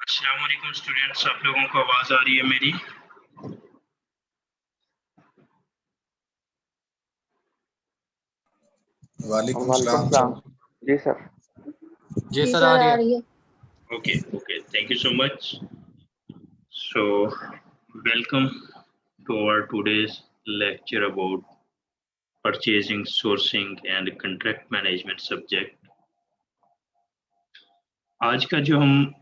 अस्सलाम वालेकुम स्टूडेंट्स, आप लोगों को आवाज आ रही है मेरी? वालेकुम सलाम। जी सर। जी सर आ रही है। Okay, thank you so much. So welcome to our today's lecture about purchasing, sourcing and contract management subject. आज का जो हम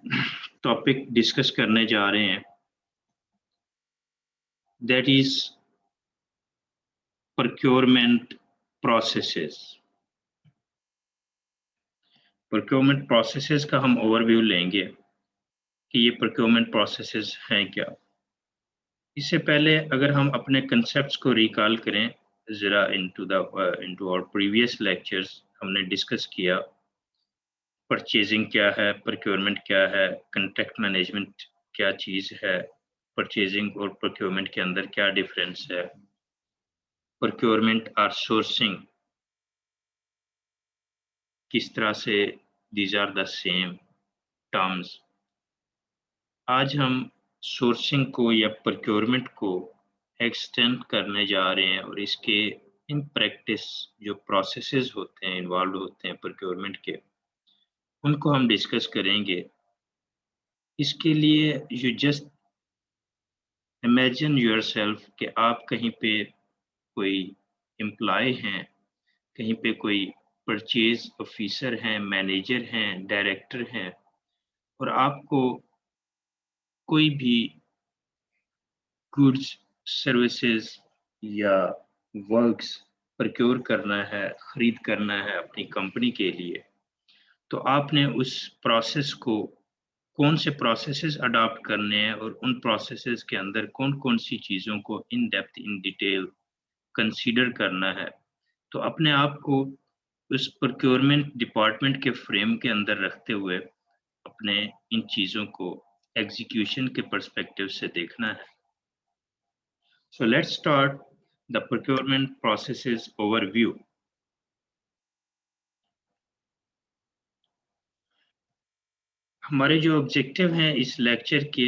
टॉपिक डिस्कस करने जा रहे हैं that is procurement processes. Procurement processes का हम ओवरव्यू लेंगे कि ये procurement processes हैं क्या। इससे पहले अगर हम अपने concepts को रिकॉल करें जरा into our previous lectures हमने डिस्कस किया परचेजिंग क्या है, procurement क्या है, contract management क्या चीज़ है, परचेजिंग और procurement के अंदर क्या डिफरेंस है, procurement और sourcing किस तरह से these are the same terms। आज हम सोर्सिंग को या प्रोक्योरमेंट को एक्सटेंड करने जा रहे हैं और इसके इन प्रैक्टिस जो प्रोसेसेस होते हैं इन्वॉल्व होते हैं प्रोक्योरमेंट के उनको हम डिस्कस करेंगे। इसके लिए यू जस्ट इमेजिन योरसेल्फ कि आप कहीं पे कोई एम्प्लॉय हैं, कहीं पे कोई परचेज ऑफिसर हैं, मैनेजर हैं, डायरेक्टर हैं और आपको कोई भी गुड्स सर्विसेज या वर्क्स प्रोक्योर करना है, खरीद करना है अपनी कंपनी के लिए, तो आपने उस प्रोसेस को कौन से प्रोसेसेस अडॉप्ट करने हैं और उन प्रोसेसेस के अंदर कौन-कौन सी चीज़ों को in depth in detail consider करना है। तो अपने आप को उस प्रोक्योरमेंट डिपार्टमेंट के फ्रेम के अंदर रखते हुए अपने इन चीज़ों को एग्जीक्यूशन के पर्सपेक्टिव से देखना है। So let's start the procurement processes overview. हमारे जो ऑब्जेक्टिव हैं इस लेक्चर के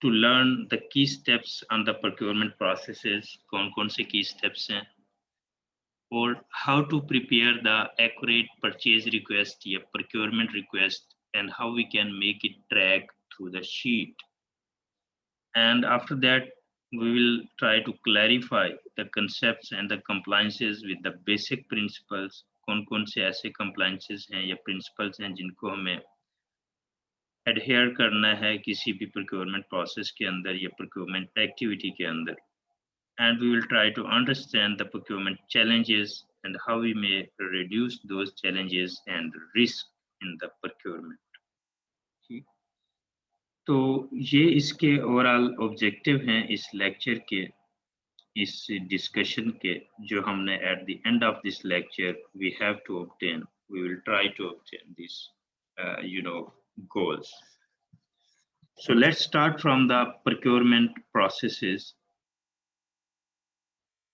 to learn the key steps on the procurement processes, कौन-कौन से key steps हैं और how to prepare the accurate purchase request या procurement request and how we can make it track through the sheet. And after that we will try to clarify the concepts and the compliances with the basic principles। कौन-कौन से ऐसे compliances हैं या principles हैं जिनको हमें adhere करना है किसी भी procurement process के अंदर या procurement activity के अंदर। And we will try to understand the procurement challenges and how we may reduce those challenges and risk in the procurement। तो ये इसके ओवरऑल ऑब्जेक्टिव हैं इस लेक्चर के, इस डिस्कशन के जो हमने at the end of this lecture we have to obtain, we will try to obtain this goals. So let's start from the procurement processes.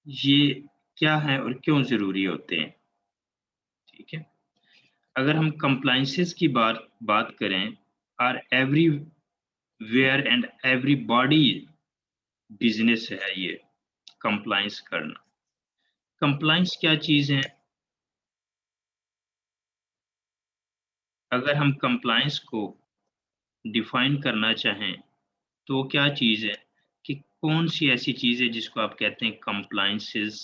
ये क्या है और क्यों जरूरी होते हैं, ठीक है। अगर हम कंप्लायंसेस की बात करें, are everywhere and everybody business है ये कंप्लायंस करना। कंप्लायंस क्या चीज है? अगर हम कंप्लायंस को डिफाइन करना चाहें तो वो क्या चीज है कि कौन सी ऐसी चीज है जिसको आप कहते हैं कंप्लायंसेस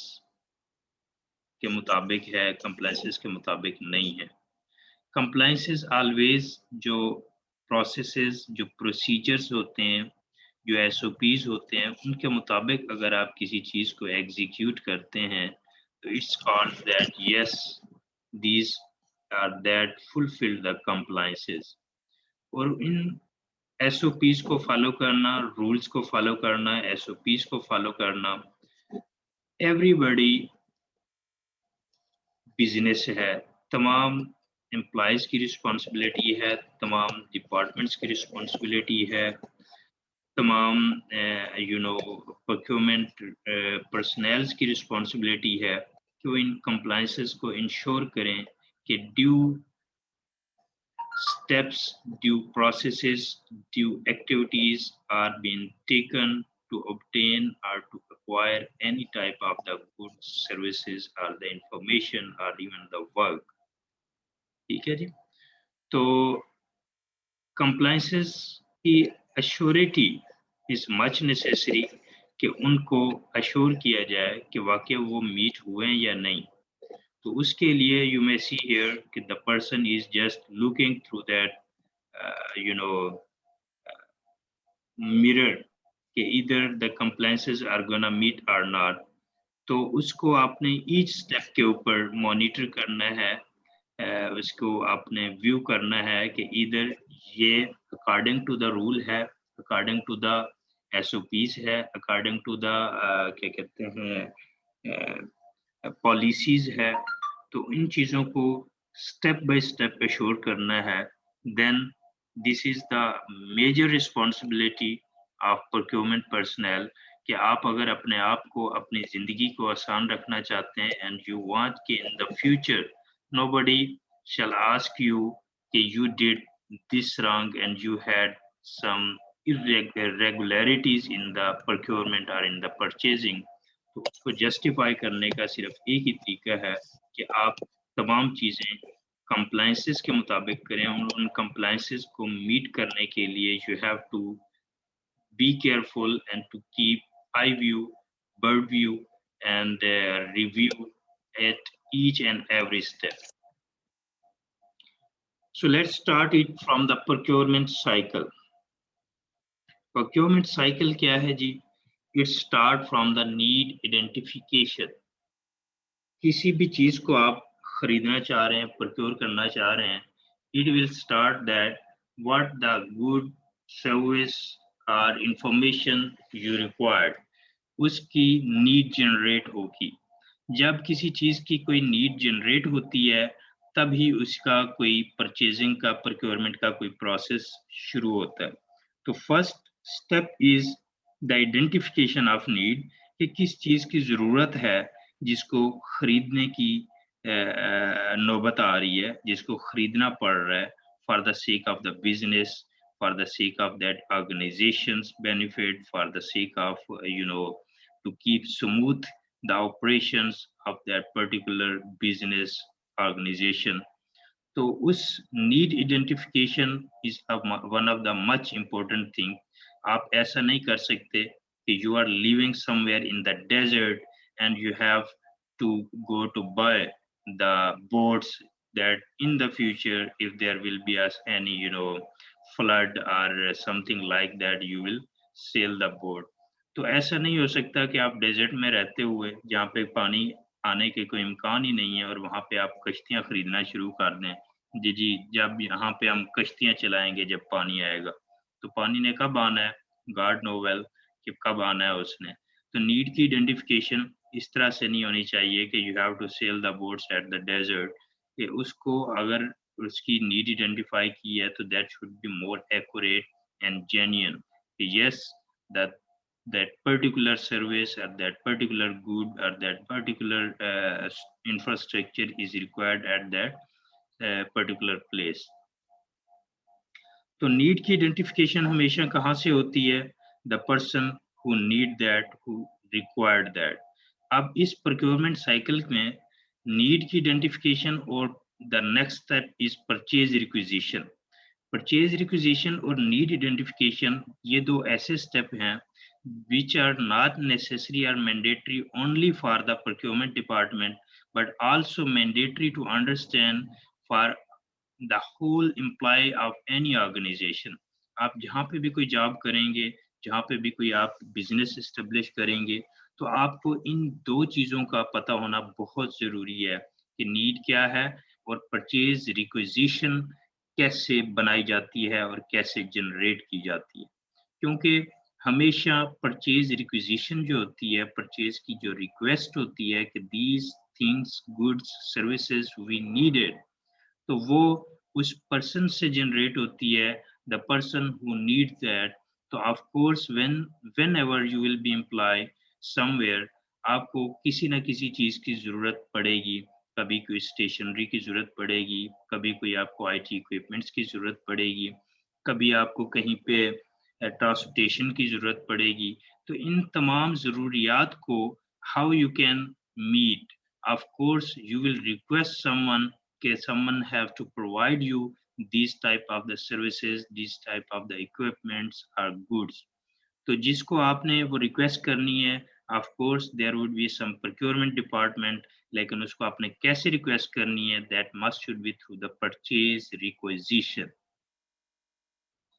के मुताबिक है, कंप्लायंसेस के मुताबिक नहीं है। कंप्लायंसेस ऑलवेज जो प्रोसेसेस, जो प्रोसीजर्स होते हैं, जो एसओपीज होते हैं, उनके मुताबिक अगर आप किसी चीज को एग्जीक्यूट करते हैं तो it's called that yes these are that fulfil the compliances. और इन एसओपीज को फॉलो करना, रूल्स को फॉलो करना, एसओपीज को फॉलो करना एवरीबॉडी बिजनेस है, तमाम एम्प्लॉयज की रिस्पॉन्सिबिलिटी है, तमाम डिपार्टमेंट्स की रिस्पॉन्सिबिलिटी है, तमाम प्रोक्योरमेंट पर्सनल्स की रिस्पॉन्सिबिलिटी है कि वो इन कंप्लायंसेस को इंश्योर करें कि due steps, due processes, due activities are being taken to obtain or to acquire any type of the goods, services, or the information, or even the work. ठीक है जी. तो compliances की assurity is much necessary कि उनको assure किया जाए कि वाकई वो meet हुए हैं या नहीं. तो उसके लिए you may see here कि the person is just looking through that mirror कि either the compliances are gonna meet or not. तो उसको आपने each step के ऊपर monitor करना है, उसको आपने view करना है कि either ये according to the rule है, according to the SOPs है, according to the क्या कहते हैं policies है. तो इन चीज़ों को step by step assure करना है. Then this is the major responsibility of procurement personnel कि आप अगर अपने आप को अपनी जिंदगी को आसान रखना चाहते हैं and you want कि in the future nobody shall ask you कि you did this wrong and you had some irregularities in the procurement or in the purchasing. तो उसको justify करने का सिर्फ एक ही तरीका है कि आप तमाम चीजें compliances के मुताबिक करें. उन compliances को meet करने के लिए you have to be careful and to keep eye view, bird view, and review at each and every step. So let's start it from the procurement cycle. Procurement cycle क्या है जी? It start from the need identification. किसी भी चीज को आप खरीदना चाह रहे हैं, procure करना चाह रहे हैं, it will start that what the good service or information you required. उसकी नीड जनरेट होगी. जब किसी चीज की कोई नीड जनरेट होती है तभी उसका कोई परचेजिंग का प्रोक्योरमेंट का कोई प्रोसेस शुरू होता है. तो first step is the identification of need कि किस चीज की जरूरत है जिसको खरीदने की नौबत आ रही है, जिसको खरीदना पड़ रहा है for the sake of the business, for the sake of that organization's benefit, for the sake of to keep smooth the operations of that particular business organization. So us need identification is one of the much important thing. आप ऐसा नहीं कर सकते कि you are living somewhere in the desert and you have to go to buy the boards that in the future if there will be any flood or something like that you will sail the boat. तो ऐसा नहीं हो सकता कि आप desert में रहते हुए जहाँ पे पानी आने के कोई इम्कान ही नहीं है और वहाँ पे आप कश्तियाँ खरीदना शुरू कर दें. जी जब यहाँ पे हम कश्तियाँ चलाएंगे जब पानी आएगा, तो पानी ने कब आना है, गॉड नो वेल कि कब आना है उसने. तो नीड की आइडेंटिफिकेशन इस तरह से नहीं होनी चाहिए कि you have to sell the boats at the desert, कि उसको अगर उसकी नीड आइडेंटिफाई की है तो that should be more accurate and genuine. yes that particular service or that particular good or that particular infrastructure is required at that particular place. तो need की identification हमेशा कहाँ से होती है? The person who need that, who required that. अब इस procurement cycle में नीड की आइडेंटिफिकेशन और the next step is purchase requisition. Purchase requisition और नीड आइडेंटिफिकेशन ये दो ऐसे स्टेप हैं which are not necessary or mandatory only for the procurement department but also mandatory to understand for the whole employee of any organization. आप जहाँ पे भी कोई जॉब करेंगे, जहाँ पे भी कोई आप बिजनेस एस्टेब्लिश करेंगे, तो आपको इन दो चीजों का पता होना बहुत जरूरी है कि नीड क्या है और परचेज रिक्विजिशन कैसे बनाई जाती है और कैसे जनरेट की जाती है. क्योंकि हमेशा परचेज रिक्विजिशन जो होती है, परचेज की जो रिक्वेस्ट होती है कि these things, goods, services we needed, तो वो उस पर्सन से जनरेट होती है, the person who need that. तो of course whenever you will be employed somewhere, आपको किसी ना किसी चीज की जरूरत पड़ेगी. कभी कोई स्टेशनरी की ज़रूरत पड़ेगी, कभी कोई आपको आईटी इक्विपमेंट्स की ज़रूरत पड़ेगी, कभी आपको कहीं पे ट्रांसपोर्टेशन की ज़रूरत पड़ेगी। तो इन तमाम ज़रूरियात को how you can meet, of course you will request someone कि someone have to provide you these type of the services, these type of the equipments or goods. तो जिसको आपने वो रिक्वेस्ट करनी है, of course there would be some procurement department, लेकिन उसको आपने कैसे रिक्वेस्ट करनी है, that must should be through the purchase requisition.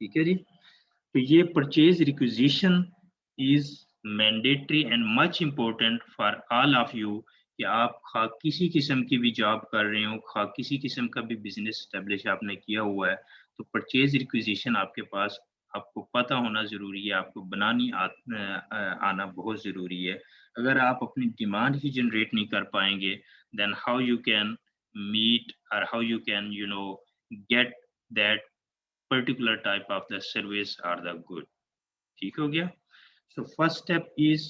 ठीक है जी। तो ये purchase requisition is mandatory and much important for all of you कि आप खा किसी किस्म की भी जॉब कर रहे हो, खा किसी किस्म का भी बिजनेस स्टैब्लिश आपने किया हुआ है, तो परचेज रिक्वेजिशन आपके पास आपको पता होना ज़रूरी है, आपको बनानी आना बहुत ज़रूरी है। अगर आप अपनी डिमांड ही जनरेट नहीं कर पाएंगे, then how you can meet और how you can get that particular type of the service or the good. ठीक हो गया। So first step is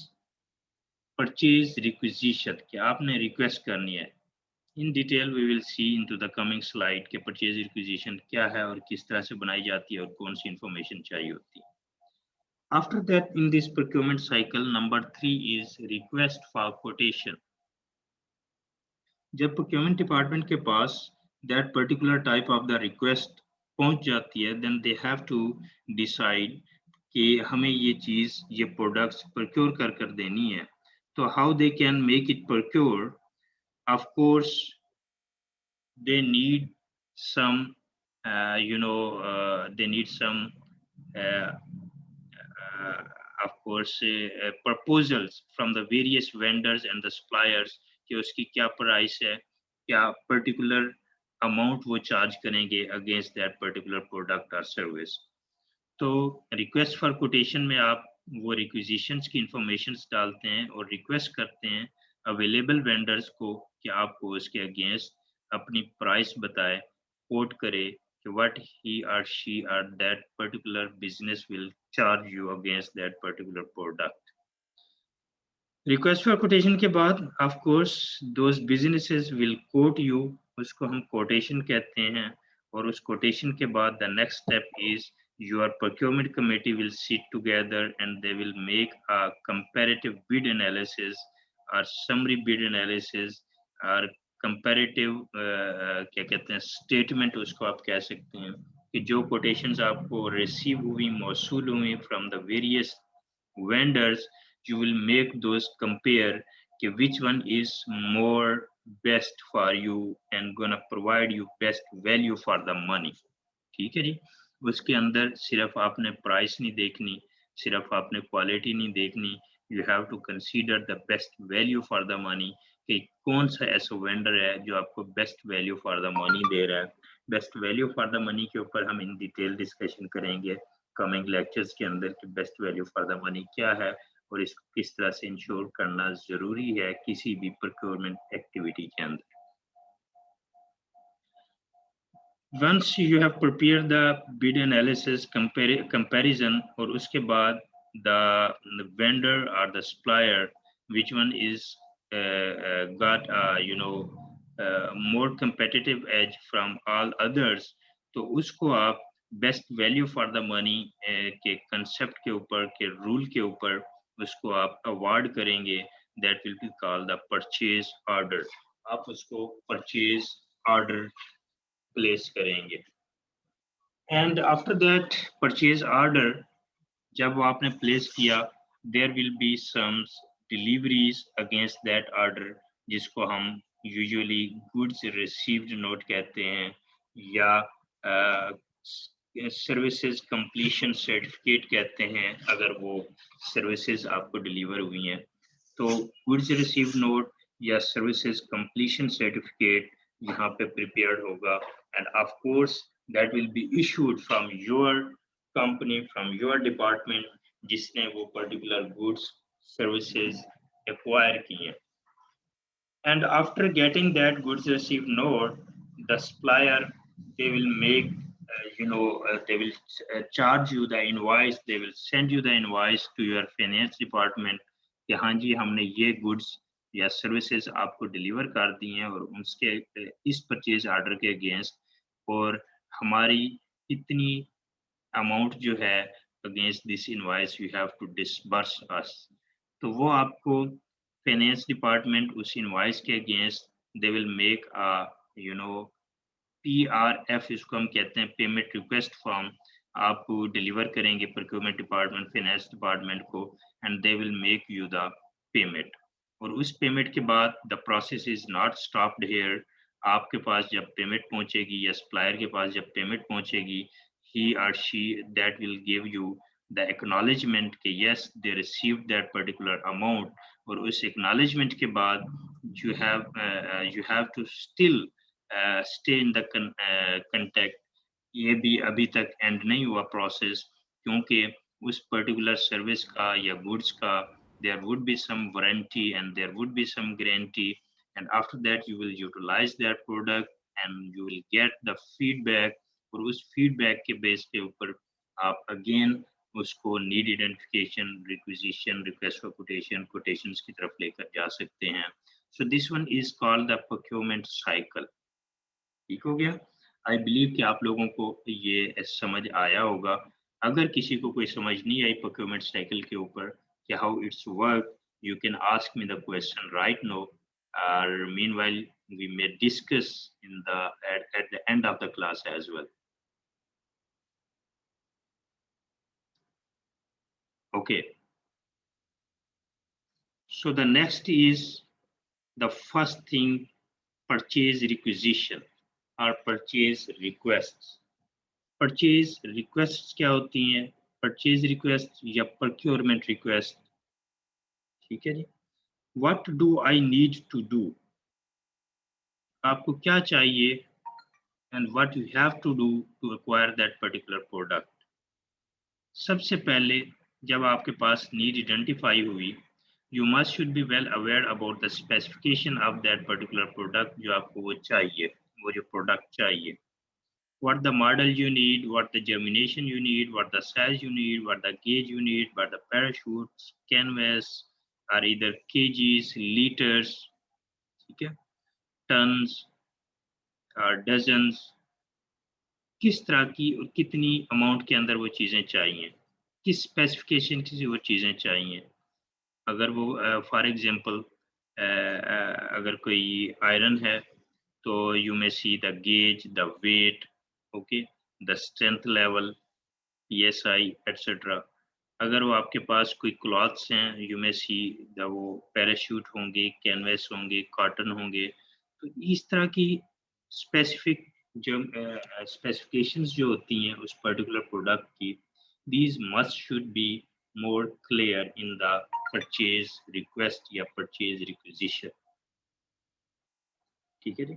purchase requisition कि आपने request करनी है। In detail we will see into the coming slide कि purchase requisition क्या है और किस तरह से बनाई जाती है और कौन सी information चाहिए होती है। After that, in this procurement cycle, number 3 is request for quotation. जब procurement department के पास that particular type of the request पहुंच जाती है, then they have to decide कि हमें ये चीज़, ये प्रोडक्ट्स प्रोक्योर कर देनी है। तो how they can make it procure? Of course, they need some, they need some, uh, of course, proposals from the various vendors and the suppliers कि उसकी क्या प्राइस है, क्या particular amount वो चार्ज करेंगे against that particular product or service. तो request for quotation में आप वो रिक्विजिशंस की इंफॉर्मेशंस डालते हैं और रिक्वेस्ट करते हैं अवेलेबल वेंडर्स को कि आपको उसके अगेंस्ट अपनी प्राइस बताए, कोट करे कि व्हाट ही और शी और that particular business will charge you against that particular product. Request for quotation के बाद of course those businesses will quote you, उसको हम कोटेशन कहते हैं। और उस कोटेशन के बाद the next step is your procurement committee will sit together and they will make a comparative bid analysis or summary bid analysis or comparative क्या कहते हैं स्टेटमेंट उसको आप कह सकते हैं कि जो कोटेशंस आपको रिसीव हुई, मौसूल हुई from the various vendors, you will make those compare कि which one is more best for you and gonna provide you best value for the money. ठीक है जी। उसके अंदर सिर्फ आपने प्राइस नहीं देखनी, सिर्फ आपने क्वालिटी नहीं देखनी, you have to consider the best value for the money कि कौन सा ऐसा वेंडर है जो आपको best value for the money दे रहा है। Best value for the money के ऊपर हम इन डिटेल डिस्कशन करेंगे कमिंग लेक्चर्स के अंदर कि best value for the money क्या है और इसको किस तरह से इंश्योर करना जरूरी है किसी भी प्रोक्योरमेंट एक्टिविटी के अंदर। Once you have prepared the bid analysis comparison और उसके बाद the vendor or the supplier which one is got more competitive edge from all others, तो उसको आप best value for the money के कंसेप्ट के ऊपर के रूल के ऊपर उसको आप अवार्ड करेंगे, that will be called the purchase order. आप उसको परचेज ऑर्डर प्लेस करेंगे। And after that purchase order जब आपने प्लेस किया, there will be some deliveries against that order जिसको हम यूजुअली गुड्स रिसीव्ड नोट कहते हैं या सर्विसेज कंप्लीशन सर्टिफिकेट कहते हैं अगर वो सर्विसेज आपको डिलीवर हुई हैं। तो गुड्स रिसीव्ड नोट या सर्विसेज कंप्लीशन सर्टिफिकेट यहाँ पे प्रिपेयर्ड होगा and of course that will be issued from your company, from your department जिसने वो particular goods services acquire किए। And after getting that goods received note, the supplier they will make they will charge you the invoice, they will send you the invoice to your finance department कि हाँ जी हमने ये goods या services आपको deliver कर दी हैं और उसके इस परचेज ऑर्डर के अगेंस्ट और हमारी इतनी अमाउंट जो है against this invoice you have to disburse us. तो वो आपको फाइनेंस डिपार्टमेंट उस इनवॉइस के against they will make a you know PRF इसको हम कहते हैं, पेमेंट रिक्वेस्ट फॉर्म आप डिलीवर करेंगे प्रोक्योरमेंट डिपार्टमेंट फाइनेंस डिपार्टमेंट को and they will make you the payment. और उस पेमेंट के बाद the process is not stopped here. आपके पास जब पेमेंट पहुंचेगी या सप्लायर के पास जब पेमेंट पहुंचेगी he or she that will give you the acknowledgement कि yes they received that particular amount। और उस acknowledgement के बाद you have to still stay in the contact। ये भी अभी तक एंड नहीं हुआ प्रोसेस, क्योंकि उस पर्टिकुलर सर्विस का या गुड्स का there would be some warranty and there would be some guarantee, and after that you will utilize that product and you will get the feedback। और उस फीडबैक के बेस के ऊपर आप अगेन उसको need identification, requisition, request for quotation, quotations की तरफ लेकर जा सकते हैं। So this one is called the procurement cycle. ठीक हो गया? आई बिलीव कि आप लोगों को ये समझ आया होगा। अगर किसी को कोई समझ नहीं आई प्रोक्योरमेंट साइकिल के ऊपर कि how it's work, you can ask me the question right now, और meanwhile we may discuss in the at the end of the class as well। Okay, so the next is the first thing, purchase requisition or purchase requests। purchase requests क्या होती हैं? purchase request या procurement request, ठीक है जी। what do I need to do, आपको क्या चाहिए, and what you have to do to acquire that particular product। सबसे पहले जब आपके पास नीड आइडेंटिफाई हुई, you must should be well aware about the specification of that particular product जो आपको वो चाहिए, वो जो प्रोडक्ट चाहिए। what the model you need, what the germination you need, what the size you need, what the gauge you need, what the parachutes, canvas are either kgs, liters, ठीक है, tons और dozens, किस तरह की और कितनी amount के अंदर वो चीज़ें चाहिए, किस स्पेसिफिकेशन की वो चीज़ें चाहिए। अगर वो फॉर एग्जांपल अगर कोई आयरन है तो you may see the gauge, the weight, okay, the strength level, PSI etcetera. अगर वो आपके पास कोई क्लॉथ्स हैं, यू मे सी द वो पैराशूट होंगे, कैनवस होंगे, कॉटन होंगे। तो इस तरह की स्पेसिफिक जो स्पेसिफिकेशंस जो होती हैं उस पर्टिकुलर प्रोडक्ट की, these must should be more clear in the purchase request या purchase requisition। ठीक है जी।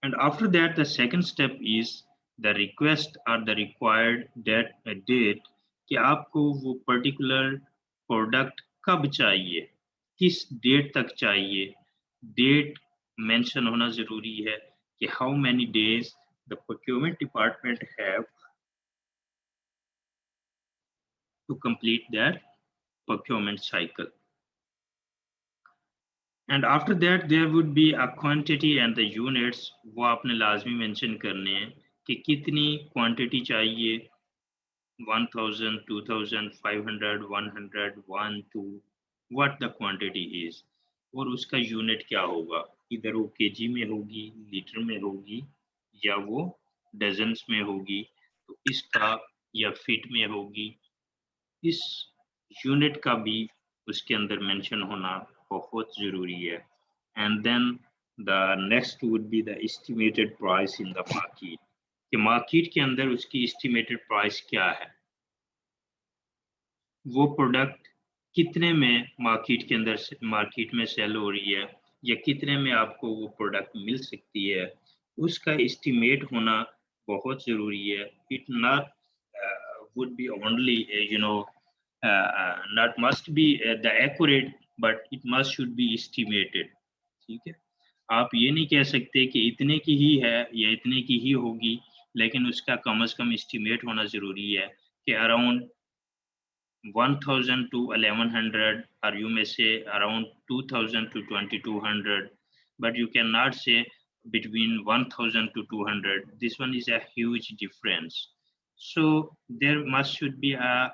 and after that the second step is the request or the required date कि आपको वो particular product कब चाहिए, किस डेट तक चाहिए। डेट मेंशन होना जरूरी है कि how many days the procurement department have to complete that procurement cycle। and after that there would be a quantity and the units, वो आपने लाजमी मेंशन करने हैं कि कितनी क्वांटिटी चाहिए, 1000, 2000, 500, 100, 1, 2, what the quantity is। और उसका यूनिट क्या होगा, इधर वो केजी में होगी, लीटर में होगी, या वो डजन्स में होगी, तो इसका या फीट में होगी। इस यूनिट का भी उसके अंदर मेंशन होना बहुत ज़रूरी है। And then the next would be the estimated price in the market, कि मार्केट के अंदर उसकी एस्टिमेटेड प्राइस क्या है, वो प्रोडक्ट कितने में मार्केट के अंदर मार्केट में सेल हो रही है, या कितने में आपको वो प्रोडक्ट मिल सकती है, उसका एस्टिमेट होना बहुत ज़रूरी है। It not would be only not must be the accurate, but it must should be estimated। ठीक है, आप ये नहीं कह सकते कि इतने की ही है या इतने की ही होगी, लेकिन उसका कम से कम एस्टिमेट होना जरूरी है कि around 1000 to 1100, or you may say around 2000 to 2200, but you cannot say between 1000 to 200. This one is a huge difference. So there must should be a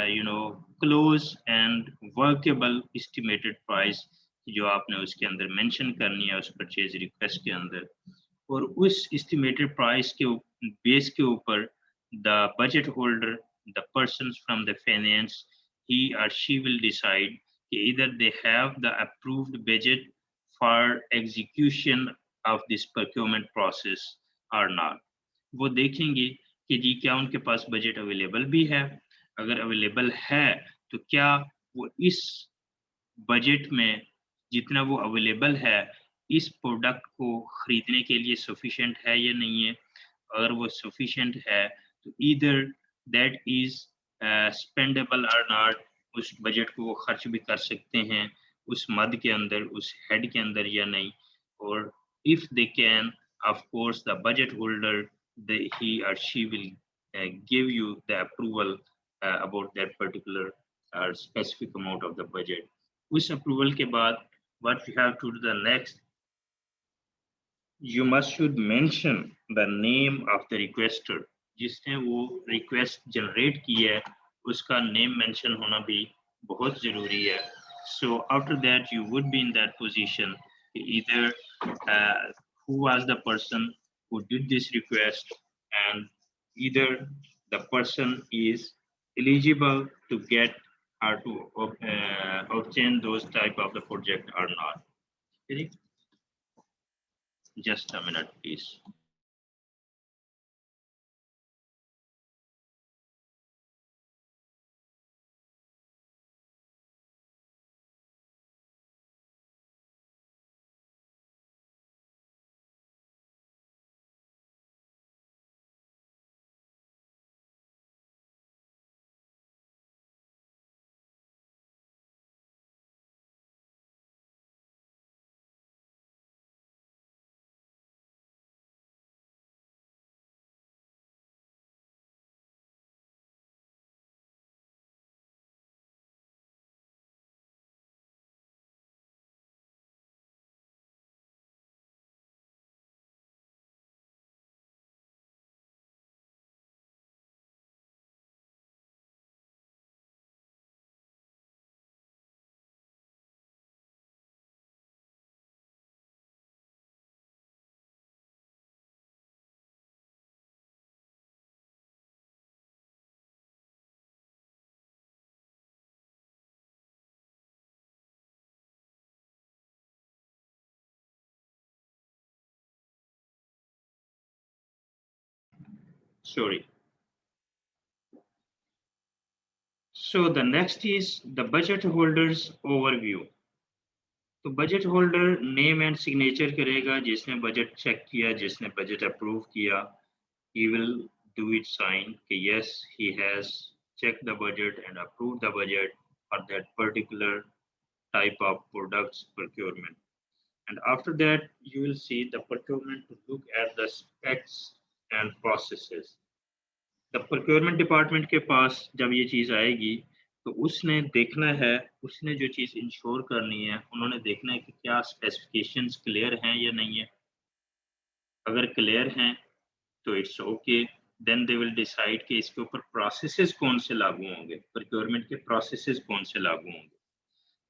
you know close and workable estimated price जो आपने उसके अंदर mention करनी है उस purchase request के अंदर, और उस एस्टिमेटेड प्राइस के बेस के ऊपर the budget holder, the persons from the finance, he or she will decide either they have the approved budget for execution of this procurement process or not. वो देखेंगे कि जी क्या उनके पास बजट अवेलेबल भी है, अगर अवेलेबल है तो क्या वो इस बजट में जितना वो अवेलेबल है इस प्रोडक्ट को खरीदने के लिए सफिशिएंट है या नहीं है। अगर वो सफिशिएंट है तो ईदर दैट इज स्पेंडेबल और नॉट, उस बजट को वो खर्च भी कर सकते हैं उस मद के अंदर, उस हेड के अंदर या नहीं। और if they can, of course the budget holder he or she will give you the approval about that particular specific amount of the budget. उस अप्रूवल के बाद what you have to do the next, you must should mention the name of the requester. जिसने वो request generate की है उसका name mention होना भी बहुत जरूरी है। So after that you would be in that position, either who was the person who did this request, and either the person is eligible to get or to obtain those type of the project or not. Okay? Just a minute, please. Sorry. So the next is the budget holders overview. तो budget holder name and signature करेगा जिसने budget check किया, जिसने budget approve किया। He will do it sign कि yes he has checked the budget and approved the budget for that particular type of products procurement. And after that you will see the procurement to look at the specs and processes. The procurement department के पास जब ये चीज आएगी तो उसने देखना है, उसने जो चीज इंश्योर करनी है, उन्होंने देखना है कि क्या स्पेसिफिकेशंस क्लियर हैं या नहीं है। अगर क्लियर हैं तो it's okay, then they will decide कि इसके ऊपर प्रोसेसेस कौन से लागू होंगे, प्रोक्योरमेंट के प्रोसेसेस कौन से लागू होंगे।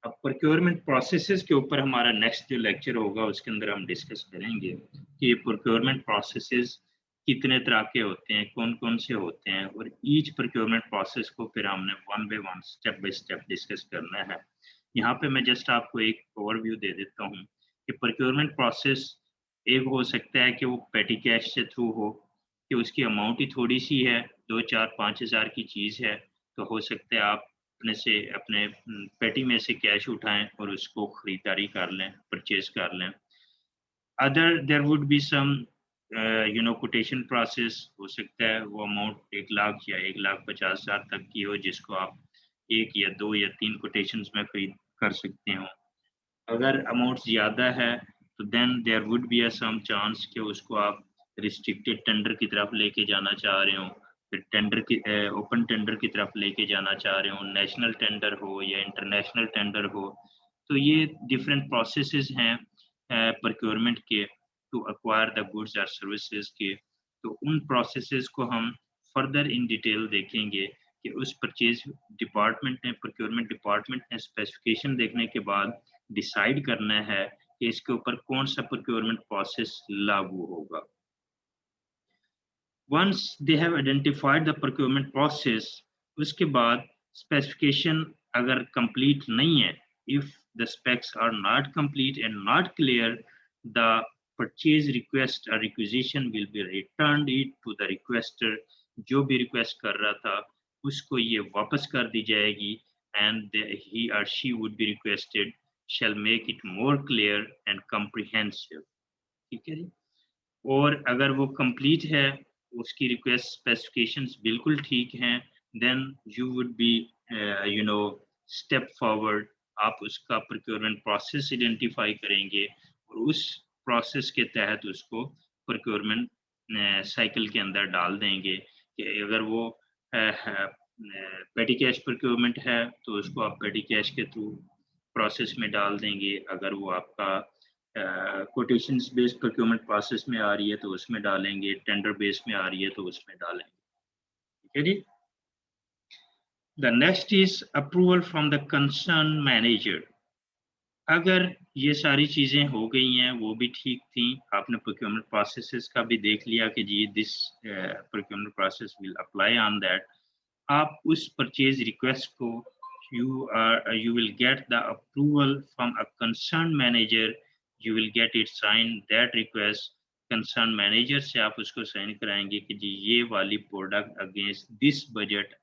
अब प्रोक्योरमेंट प्रोसेसेस के ऊपर हमारा नेक्स्ट जो लेक्चर होगा उसके अंदर हम डिस्कस करेंगे कि प्रोक्योरमेंट प्रोसेसेस कितने तरह के होते हैं, कौन कौन से होते हैं, और ईच प्रोक्योरमेंट प्रोसेस को फिर हमने one by one step by step discuss करना है। यहाँ पे मैं जस्ट आपको एक ओवरव्यू दे देता हूँ कि प्रोक्योरमेंट प्रोसेस एक हो सकता है कि वो पेटी कैश से थ्रू हो, कि उसकी अमाउंट ही थोड़ी सी है, 2-4-5 हज़ार की चीज़ है, तो हो सकता है आप अपने पेटी में से कैश उठाएं और उसको खरीदारी कर लें, परचेज कर लें। Other there would be some quotation process, हो सकता है वो अमाउंट 1 लाख या 1,50,000 तक की हो, जिसको आप 1 या 2 या 3 कोटेशंस में खरीद कर सकते हो। अगर अमाउंट ज़्यादा है तो then there would be some chance कि उसको आप रिस्ट्रिक्टेड टेंडर की तरफ लेके जाना चाह रहे हो, फिर टेंडर की ओपन टेंडर की तरफ लेके जाना चाह रहे हो, नेशनल टेंडर हो या इंटरनेशनल टेंडर हो, तो ये डिफरेंट प्रोसेसेस हैं प्रोक्योरमेंट के टू एक्वायर द गुड्स और सर्विसेज के। तो उन प्रोसेसेस को हम फर्दर इन डिटेल देखेंगे कि उस परचेज डिपार्टमेंट ने, प्रोक्योरमेंट डिपार्टमेंट ने स्पेसिफिकेशन देखने के बाद डिसाइड करना है कि इसके ऊपर कौन सा प्रोक्योरमेंट प्रोसेस लागू होगा। Once they have identified the procurement process, उसके बाद specification अगर complete नहीं है, if the specs are not complete and not clear, the purchase request or requisition will be returned it to the requester। जो भी request कर रहा था उसको ये वापस कर दी जाएगी and he or she would be requested shall make it more clear and comprehensive। ठीक है जी। और अगर वो कंप्लीट है, उसकी रिक्वेस्ट स्पेसिफिकेशंस बिल्कुल ठीक हैं, then you would be you know step forward. आप उसका प्रोक्योरमेंट प्रोसेस आइडेंटिफाई करेंगे और उस प्रोसेस के तहत उसको प्रोक्योरमेंट साइकिल के अंदर डाल देंगे कि अगर वो पेटी कैश प्रोक्योरमेंट है तो उसको आप पेटी कैश के थ्रू प्रोसेस में डाल देंगे। अगर वो आपका कोटेशंस बेस्ड प्रोक्योरमेंट प्रोसेस में आ रही है तो उसमें डालेंगे, टेंडर बेस में आ रही है तो उसमें डालेंगे। ठीक है जी। The next is approval from the concern manager. अगर ये सारी चीजें हो गई हैं, वो भी ठीक थी, आपने प्रोक्योरमेंट प्रोसेसेस का भी देख लिया कि जी this procurement process will apply on that, आप उस परचेज रिक्वेस्ट को you will get the approval from a concerned manager, you will get it signed that request। concerned manager से आप उसको साइन कराएंगे कि जी ये वाली product against this budget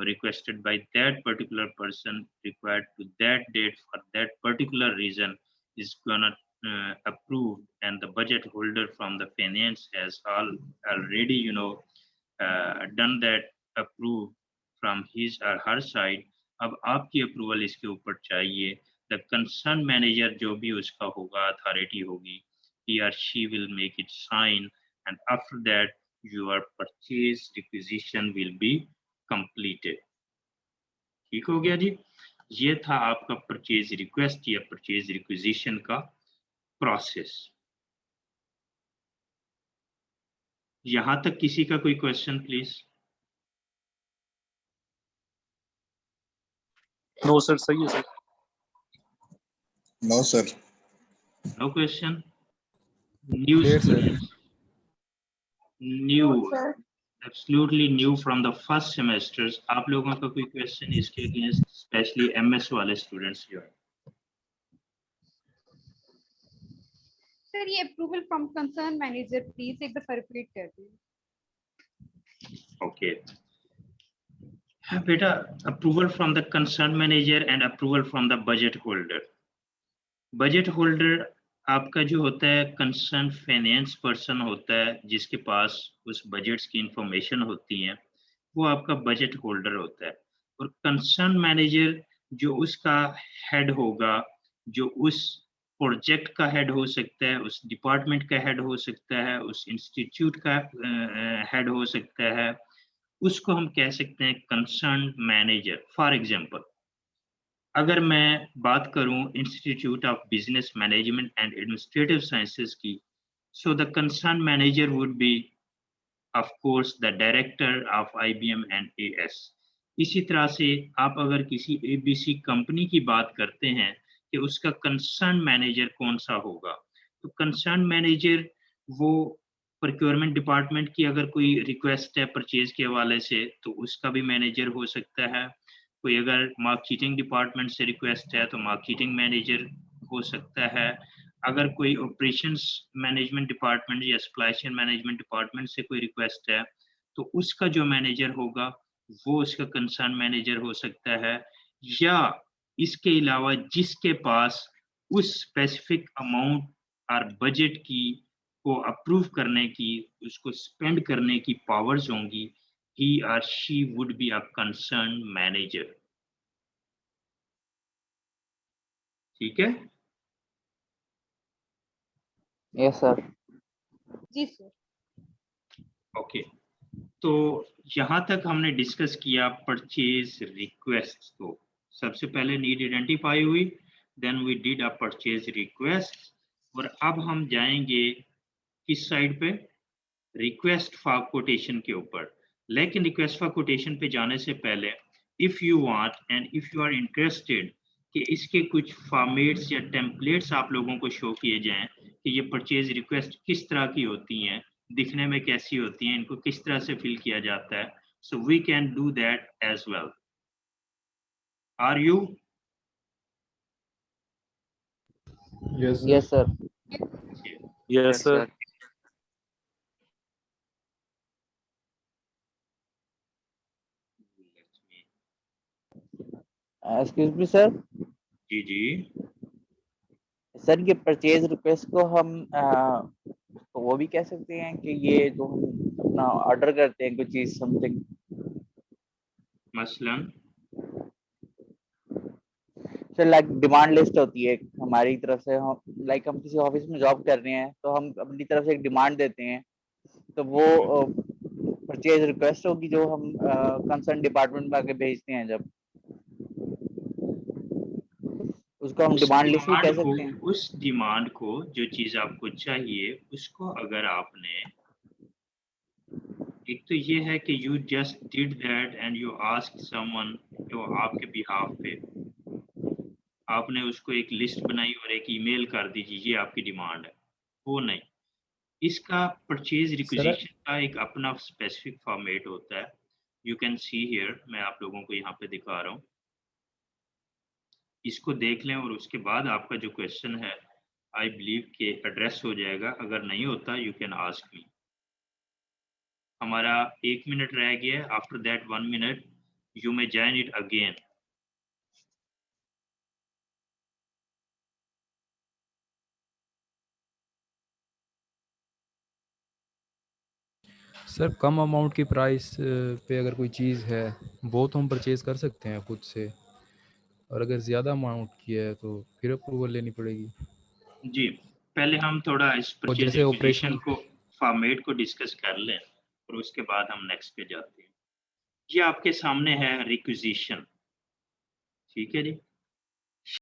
requested by that particular person required to that date for that particular reason is gonna approved, and the budget holder from the finance has already done that approved from his or her side। अब आपकी approval इसके ऊपर चाहिए। The concern manager जो भी उसका होगा, authority होगी, he or she will make it sign, and after that your purchase requisition will be completed। ठीक हो गया जी। ये था आपका परचेज रिक्वेस्ट या परचेज रिक्विजिशन का प्रोसेस। यहां तक किसी का कोई क्वेश्चन प्लीज? नो सर, सही है sir. No sir. No question. New students, new, absolutely new from the first semesters, आप लोगों का कोई क्वेश्चन इसके अगेंस्ट, स्पेशली एमएस वाले स्टूडेंट्स जो है? सर ये approval from concern manager please एक दफा रिपीट कर दीजिए। ओके बेटा, approval from the concern manager and approval from the budget holder. Budget holder आपका जो होता है कंसर्न फाइनेंस पर्सन होता है, जिसके पास उस बजट्स की इंफॉर्मेशन होती है, वो आपका बजट होल्डर होता है। और कंसर्न मैनेजर जो उसका हेड होगा, जो उस प्रोजेक्ट का हेड हो सकता है, उस डिपार्टमेंट का हेड हो सकता है, उस इंस्टीट्यूट का हेड हो सकता है, उसको हम कह सकते हैं कंसर्न मैनेजर। फॉर एग्जांपल, अगर मैं बात करूं institute of business management and administrative sciences की, so the concern manager would be of course the director of IBM and AS. इसी तरह से आप अगर किसी एबीसी कंपनी की बात करते हैं कि उसका कंसर्न मैनेजर कौन सा होगा, तो कंसर्न मैनेजर वो प्रोक्योरमेंट डिपार्टमेंट की अगर कोई रिक्वेस्ट है परचेज के हवाले से तो उसका भी मैनेजर हो सकता है। कोई अगर मार्केटिंग डिपार्टमेंट से रिक्वेस्ट है तो मार्केटिंग मैनेजर हो सकता है। अगर कोई ऑपरेशंस मैनेजमेंट डिपार्टमेंट या सप्लाई चेन मैनेजमेंट डिपार्टमेंट से कोई रिक्वेस्ट है तो उसका जो मैनेजर होगा वो उसका कंसर्न मैनेजर हो सकता है। या इसके अलावा जिसके पास उस स्पेसिफिक अमाउंट और बजट की को अप्रूव करने की, उसको स्पेंड करने की पावर्स होंगी, he or she would be a concerned manager। ठीक है? Yes sir. जी सर। ओके तो यहाँ तक हमने डिस्कस किया परचेज रिक्वेस्ट को। सबसे पहले नीड आइडेंटिफाई हुई, then we did a purchase request, और अब हम जाएंगे किस साइड पे, रिक्वेस्ट फॉर कोटेशन के ऊपर। लेकिन रिक्वेस्ट फॉर कोटेशन पे जाने से पहले if you want and if you are interested कि इसके कुछ फॉर्मेट्स या टेम्पलेट्स आप लोगों को शो किए जाएं कि ये परचेज रिक्वेस्ट किस तरह की होती हैं, दिखने में कैसी होती हैं, इनको किस तरह से फिल किया जाता है, so we can do that as well. Are you? Yes, sir. Yes, sir. Excuse me sir. जी जी, सर ये परचेज रिक्वेस्ट को हम तो वो भी कह सकते हैं कि ये जो हम अपना ऑर्डर करते हैं कोई चीज समथिंग, मसलन सर लाइक डिमांड लिस्ट होती है हमारी तरफ से, हम लाइक हम किसी ऑफिस में जॉब कर रहे हैं तो हम अपनी तरफ से एक डिमांड देते हैं, तो वो परचेज रिक्वेस्ट होगी जो हम कंसर्न डिपार्टमेंट में आके भेजते हैं, जब उसको हम डिमांड लिस्ट भी कह सकते हैं। उस डिमांड को जो चीज आपको चाहिए उसको अगर आपने, एक तो ये है कि you just did that and you ask someone, जो आपके बिहाफ पे आपने उसको एक लिस्ट बनाई और एक ईमेल कर दीजिए ये आपकी डिमांड है, वो नहीं। इसका परचेज रिक्विजिशन का एक अपना स्पेसिफिक फॉर्मेट होता है। यू कैन सी हियर, मैं आप लोगों को यहाँ पे दिखा रहा हूँ, इसको देख लें और उसके बाद आपका जो क्वेश्चन है आई बिलीव के एड्रेस हो जाएगा। अगर नहीं होता यू कैन आस्क मी। हमारा 1 मिनट रह गया है, after that 1 minute you may join it again. Sir come amount की प्राइस पे अगर कोई चीज़ है वो तो हम परचेज कर सकते हैं खुद से, और अगर ज़्यादा अमाउंट की है तो फिर अप्रूवल लेनी पड़ेगी। जी, पहले हम थोड़ा इस और परचेज जैसे रिक्विजिशन ऑपरेशन को फॉर्मेट को डिस्कस कर लें और उसके बाद हम नेक्स्ट पे जाते हैं। ये आपके सामने है रिक्विजिशन, ठीक है जी।